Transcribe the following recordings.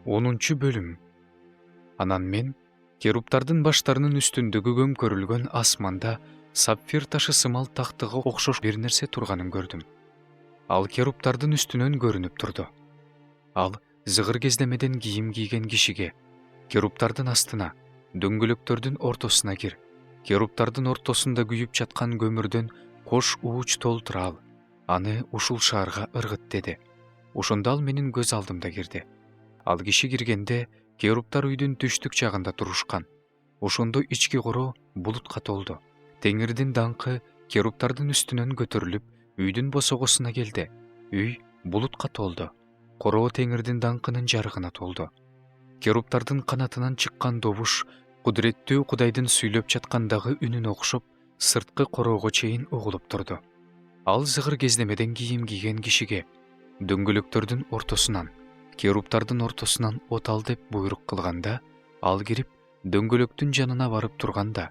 10 бөлүм. Анан мен керуптардын баштарынын үстүндөгү көмкөрүлгөн асманда сапфир ташы сымал тактыга окшош бир нерсе турганын көрдүм. Ал керуптардын үстүнөн көрүнүп турду. Ал зыгыр кездемеден кийим кийген кишиге: керуптардын астына, дөңгөлөктөрдүн ортосуна кир. Керуптардын ортосунда күйүп жаткан көмүрдөн кош ууч толтура ал. Аны ушул шаарга ыргыт деди. Ошондо ал менин көз алдымда кирди. Ал киши киргенде керуптар үйдүн түштүк жагында турушкан. Ошондо ички короо булутка толду. Теңирдин даңкы керуптардын үстүнөн көтөрүлүп, үйдүн босогосуна келди. Үй булутка толду. Короо теңирдин даңкынын жарыгына толду. Керуптардын канатынан чыккан добуш кудуреттүү Кудайдын сүйлөп жаткандагы үнүнө окшоп, сырткы короого чейин угулуп турду. Ал зыгыр кездемеден кийим кийген кишиге: дөңгөлөктөрдүн ортосунан, керуптардын ортосунан от ал деп буйрук кылганда, ал кирип дөңгөлөктүн жанына барып турганда,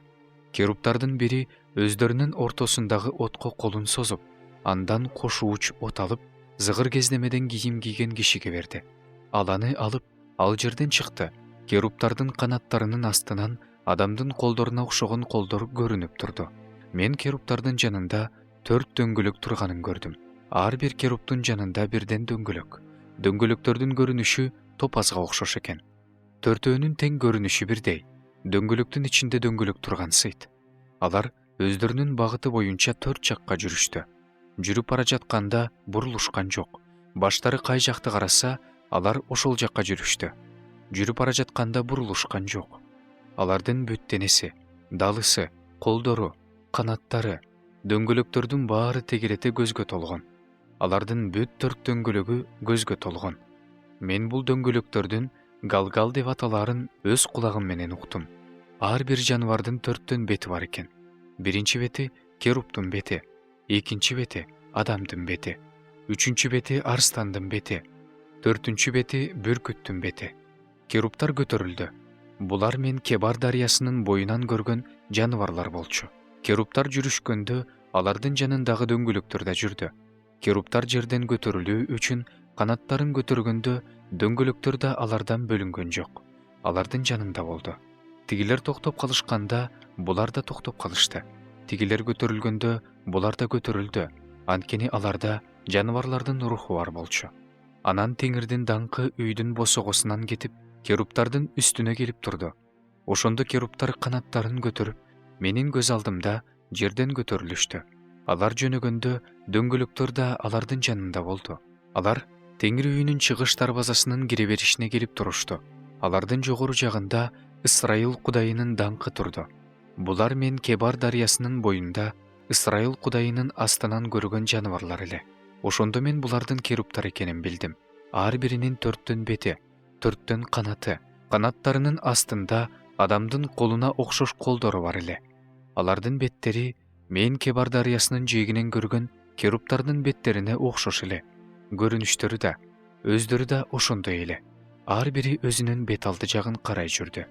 керуптардын бири өздөрүнүн ортосундагы отко колун созуп, андан кош ууч от алып, зыгыр кездемеден кийим кийген кишиге берди. Ал аны алып, ал жерден чыкты. Керуптардын канаттарынын астынан адамдын колдоруна окшогон колдор көрүнүп турду. Мен керуптардын жанында 4 дөңгөлөк турганын көрдүм. Ар бир керуптун жанында бирден дөңгөлөк. Дөңгөлөктөрдүн көрүнүшү топазга окшош экен. Төртөөнүн тең көрүнүшү бирдей. Дөңгөлөктүн ичинде дөңгөлөк тургансыйт. Алар өздөрүнүн багыты боюнча 4 жакка жүрүштү. Жүрүп бара жатканда бурулушкан жок. Баштары кай жакты караса, алар ошол жакка жүрүштү. Жүрүп бара жатканда бурулушкан жок. Алардын бүт денеси, далысы, колдору, канаттары, дөңгөлөктөрдүн баары тегерете көзгө толгон. Алардын бүт 4 дөңгөлөгү көзгө толгон. Мен бул дөңгөлөктөрдүн галгал деп аталаарын өз кулагым менен уктум. Ар бир жаныбардын 4 бети бар экен. Биринчи бети керуптун бети, экинчи бети адамдын бети, үчүнчү бети арстандын бети, 4-үнчү бети бүркүттүн бети. Керуптар көтөрүлдү. Булар мен Кебар дарыясынын боюнан көргөн жаныбарлар болчу. Керуптар жүрүшкөндө алардын жанындагы дөңгөлөктөр да жүрдү. Керуптар жерден көтөрүлүү үчүн канаттарын көтөргөндө дөңгөлөктөр да алардан бөлүнгөн жок. Алардын жанында болду. Тигилер токтоп калышканда булар да токтоп калышты. Тигилер көтөрүлгөндө булар да көтөрүлдү. Анткени аларда жаныбарлардын руху бар болчу. Анан теңирдин даңкы үйдүн босогосунан кетип, керуптардын үстүнө келип турду. Ошондо керуптар канаттарын көтөрүп, менин көз алдымда жерден көтөрүлүштү. Алар жөнөгөндө дөңгөлөктөр да алардын жанында болду. Алар Теңир үйүнүн чыгыш дарбазасынын кире беришине келип турушту. Алардын жогору жагында Ысрайыл Кудайынын даңкы турду. Булар мен Кебар дарыясынын боюнда Ысрайыл Кудайынын астынан көргөн жаныбарлар эле. Ошондо мен булардын керуптар экенин билдим. Ар биринин 4 бети, 4 канаты, канаттарынын астында адамдын колуна окшош колдору бар эле. Алардын беттери мен Кебар дарыясынын жээгинен көргөн керуптардын беттерине окшош эле. Көрүнүштөрү да, өздөрү да ошондой эле. Ар бири өзүнүн бет алды жагын карай жүрдү.